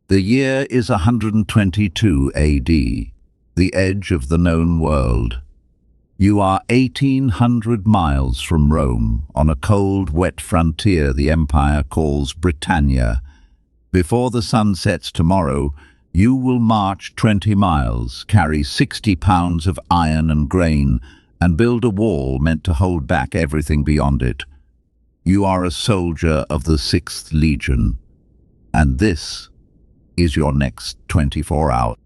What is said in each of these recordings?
The year is 122 AD, the edge of the known world. You are 1,800 miles from Rome, on a cold, wet frontier the empire calls Britannia. Before the sun sets tomorrow, you will march 20 miles, carry 60 pounds of iron and grain, and build a wall meant to hold back everything beyond it. You are a soldier of the 6th Legion, and this is your next 24 hours.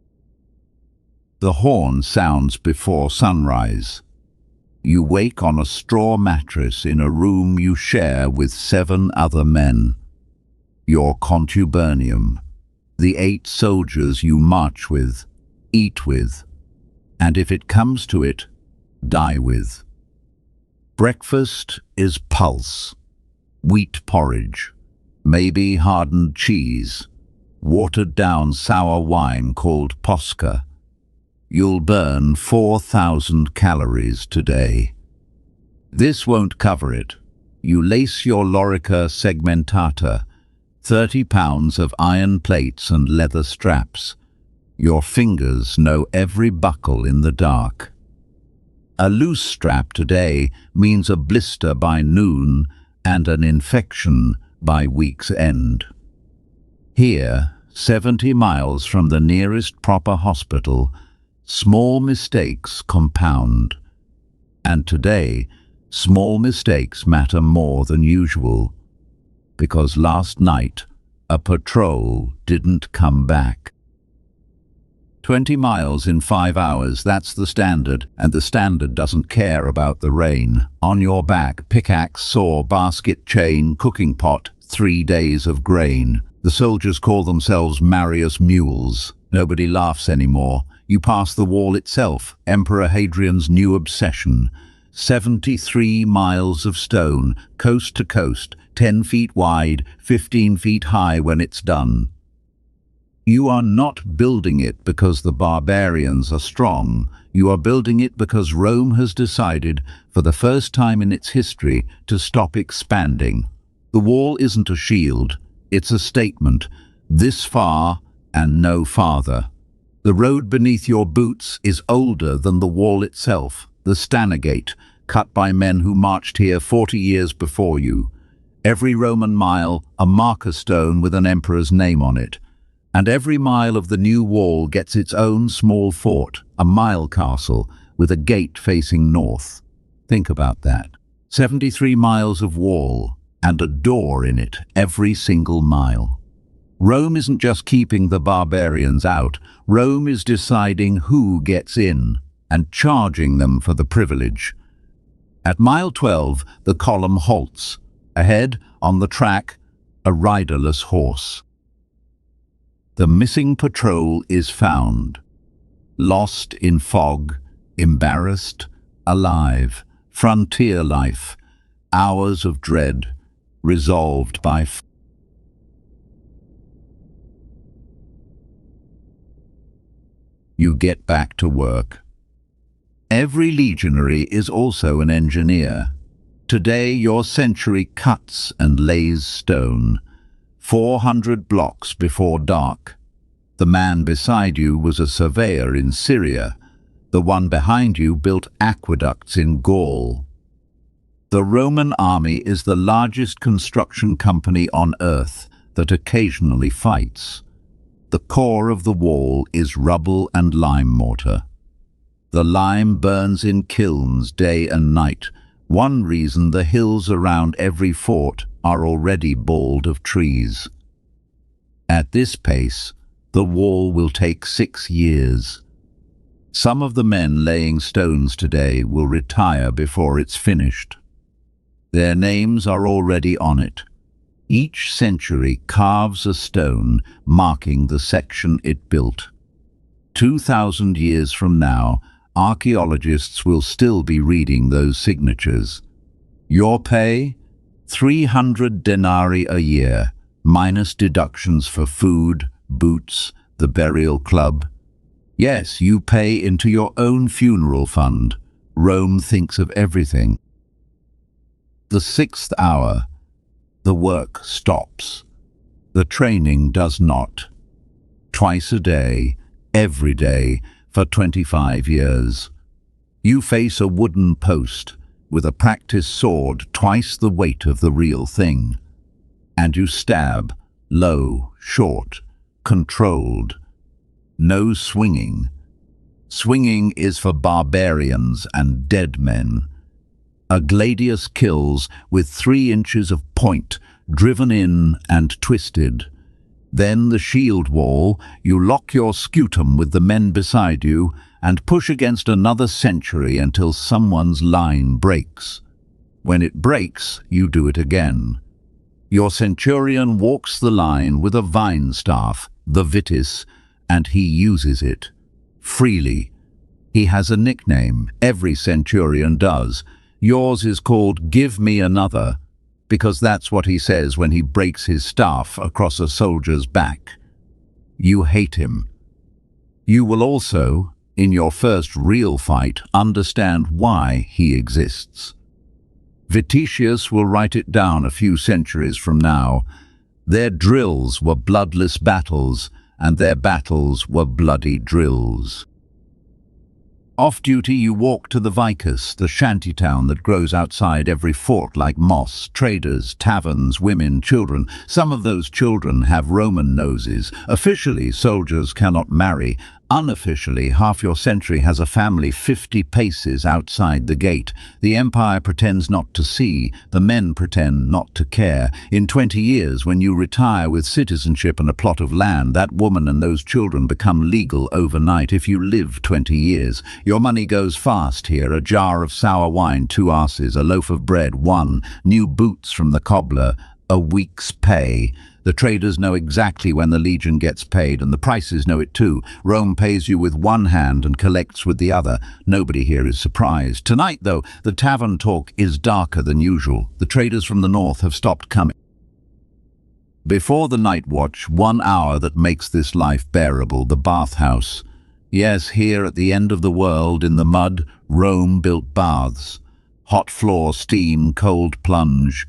The horn sounds before sunrise. You wake on a straw mattress in a room you share with 7 other men. Your contubernium, the 8 soldiers you march with, eat with, and if it comes to it, die with. Breakfast is pulse, wheat porridge, maybe hardened cheese, watered down sour wine called posca. You'll burn 4,000 calories today. This won't cover it. You lace your lorica segmentata, 30 pounds of iron plates and leather straps. Your fingers know every buckle in the dark. A loose strap today means a blister by noon and an infection by week's end. Here, 70 miles from the nearest proper hospital, small mistakes compound. And today, small mistakes matter more than usual, because last night a patrol didn't come back. 20 miles in 5 hours, that's the standard, and the standard doesn't care about the rain. On your back, pickaxe, saw, basket, chain, cooking pot, 3 days of grain. The soldiers call themselves Marius mules. Nobody laughs anymore. You pass the wall itself, Emperor Hadrian's new obsession. 73 miles of stone, coast to coast, 10 feet wide, 15 feet high when it's done. You are not building it because the barbarians are strong. You are building it because Rome has decided, for the first time in its history, to stop expanding. The wall isn't a shield, it's a statement. This far and no farther. The road beneath your boots is older than the wall itself, the Stanigate, cut by men who marched here 40 years before you. Every Roman mile, a marker stone with an emperor's name on it. And every mile of the new wall gets its own small fort, a mile castle, with a gate facing north. Think about that. 73 miles of wall, and a door in it every single mile. Rome isn't just keeping the barbarians out. Rome is deciding who gets in, and charging them for the privilege. At mile 12, the column halts. Ahead, on the track, a riderless horse. The missing patrol is found. Lost in fog, embarrassed, alive, frontier life, hours of dread, resolved by You get back to work. Every legionary is also an engineer. Today your century cuts and lays stone. 400 blocks before dark. The man beside you was a surveyor in Syria. The one behind you built aqueducts in Gaul. The Roman army is the largest construction company on earth that occasionally fights. The core of the wall is rubble and lime mortar. The lime burns in kilns day and night. One reason the hills around every fort are already bald of trees. At this pace, the wall will take 6 years. Some of the men laying stones today will retire before it's finished. Their names are already on it. Each century carves a stone marking the section it built. 2,000 years from now, archaeologists will still be reading those signatures. Your pay? 300 denarii a year, minus deductions for food, boots, the burial club. Yes, you pay into your own funeral fund. Rome thinks of everything. The 6th hour. The work stops. The training does not. twice a day, every day, for 25 years. You face a wooden post with a practice sword twice the weight of the real thing. And you stab, low, short, controlled. No swinging. Swinging is for barbarians and dead men. A gladius kills with 3 inches of point, driven in and twisted. Then the shield wall, you lock your scutum with the men beside you and push against another century until someone's line breaks. When it breaks, you do it again. Your centurion walks the line with a vine staff, the Vegetius, and he uses it freely. He has a nickname, every centurion does. Yours is called "Give me another," because that's what he says when he breaks his staff across a soldier's back. You hate him. You will also, in your first real fight, understand why he exists. Vegetius will write it down a few centuries from now. Their drills were bloodless battles, and their battles were bloody drills. Off-duty, you walk to the vicus, the shantytown that grows outside every fort like moss. Traders, taverns, women, children. Some of those children have Roman noses. Officially, soldiers cannot marry. Unofficially, half your century has a family 50 paces outside the gate. The empire pretends not to see. The men pretend not to care. In 20 years, when you retire with citizenship and a plot of land, that woman and those children become legal overnight. If you live 20 years, your money goes fast here. A jar of sour wine, 2 asses, a loaf of bread, 1, new boots from the cobbler, a week's pay. The traders know exactly when the legion gets paid, and the prices know it too. Rome pays you with one hand and collects with the other. Nobody here is surprised. Tonight, though, the tavern talk is darker than usual. The traders from the north have stopped coming. Before the night watch, 1 hour that makes this life bearable, the bathhouse. Yes, here at the end of the world, in the mud, Rome built baths. Hot floor, steam, cold plunge.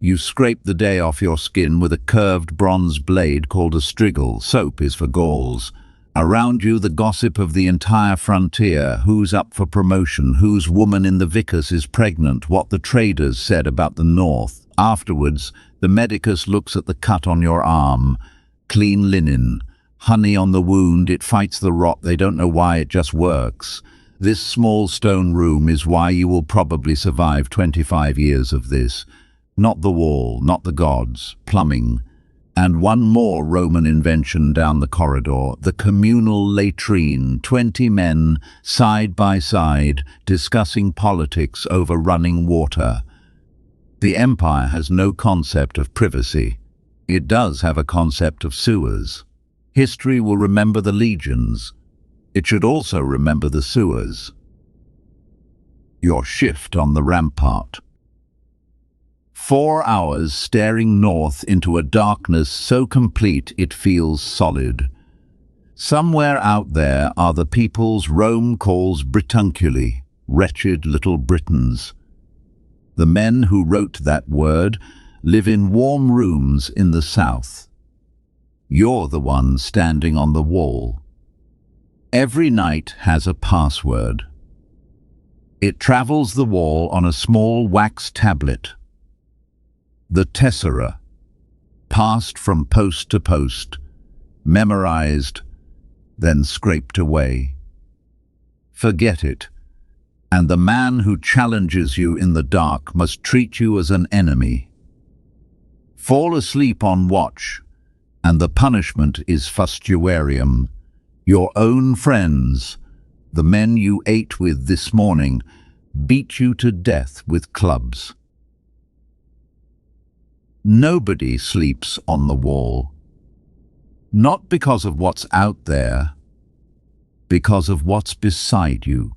You scrape the day off your skin with a curved bronze blade called a strigil. Soap is for Gauls. Around you, the gossip of the entire frontier. Who's up for promotion? Whose woman in the vicus is pregnant? What the traders said about the north. Afterwards, the medicus looks at the cut on your arm. Clean linen. Honey on the wound. It fights the rot. They don't know why, it just works. This small stone room is why you will probably survive 25 years of this. Not the wall, not the gods, plumbing. And one more Roman invention down the corridor, the communal latrine. 20 men, side by side, discussing politics over running water. The empire has no concept of privacy. It does have a concept of sewers. History will remember the legions. It should also remember the sewers. Your shift on the rampart. 4 hours staring north into a darkness so complete it feels solid. Somewhere out there are the peoples Rome calls Britunculi, wretched little Britons. The men who wrote that word live in warm rooms in the south. You're the one standing on the wall. Every night has a password. It travels the wall on a small wax tablet. The tessera, passed from post to post, memorized, then scraped away. Forget it, and the man who challenges you in the dark must treat you as an enemy. Fall asleep on watch, and the punishment is fustuarium. Your own friends, the men you ate with this morning, beat you to death with clubs. Nobody sleeps on the wall. Not because of what's out there, because of what's beside you.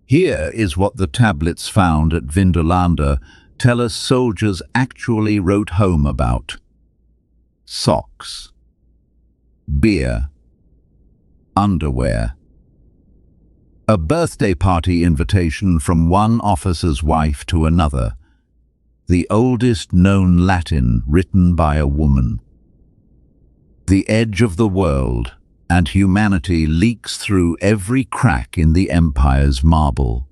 Here is what the tablets found at Vindolanda tell us soldiers actually wrote home about. Socks, beer, underwear. A birthday party invitation from one officer's wife to another. The oldest known Latin written by a woman. the edge of the world, and humanity leaks through every crack in the empire's marble.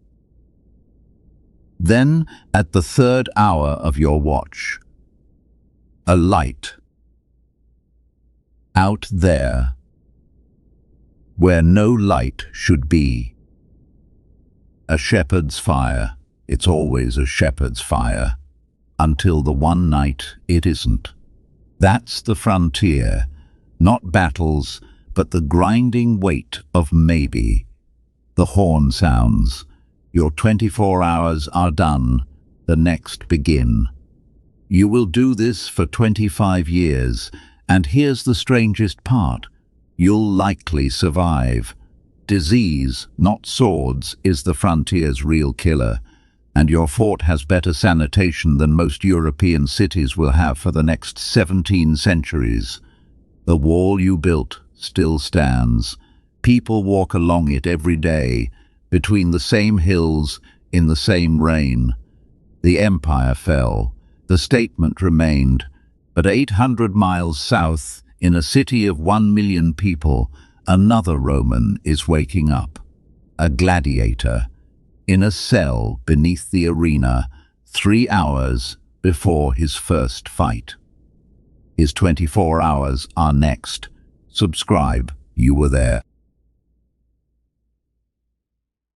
Then, at the third hour of your watch, a light. Out there, where no light should be. A shepherd's fire. It's always a shepherd's fire, until the one night it isn't. That's the frontier, not battles, but the grinding weight of maybe. The horn sounds. Your 24 hours are done, the next begin. You will do this for 25 years, and here's the strangest part. You'll likely survive. Disease, not swords, is the frontier's real killer, and your fort has better sanitation than most European cities will have for the next 17 centuries. The wall you built still stands. People walk along it every day, between the same hills, in the same rain. The empire fell. The statement remained. But 800 miles south, in a city of 1 million people, another Roman is waking up. A gladiator, in a cell beneath the arena, 3 hours before his first fight. His 24 hours are next. Subscribe, you were there.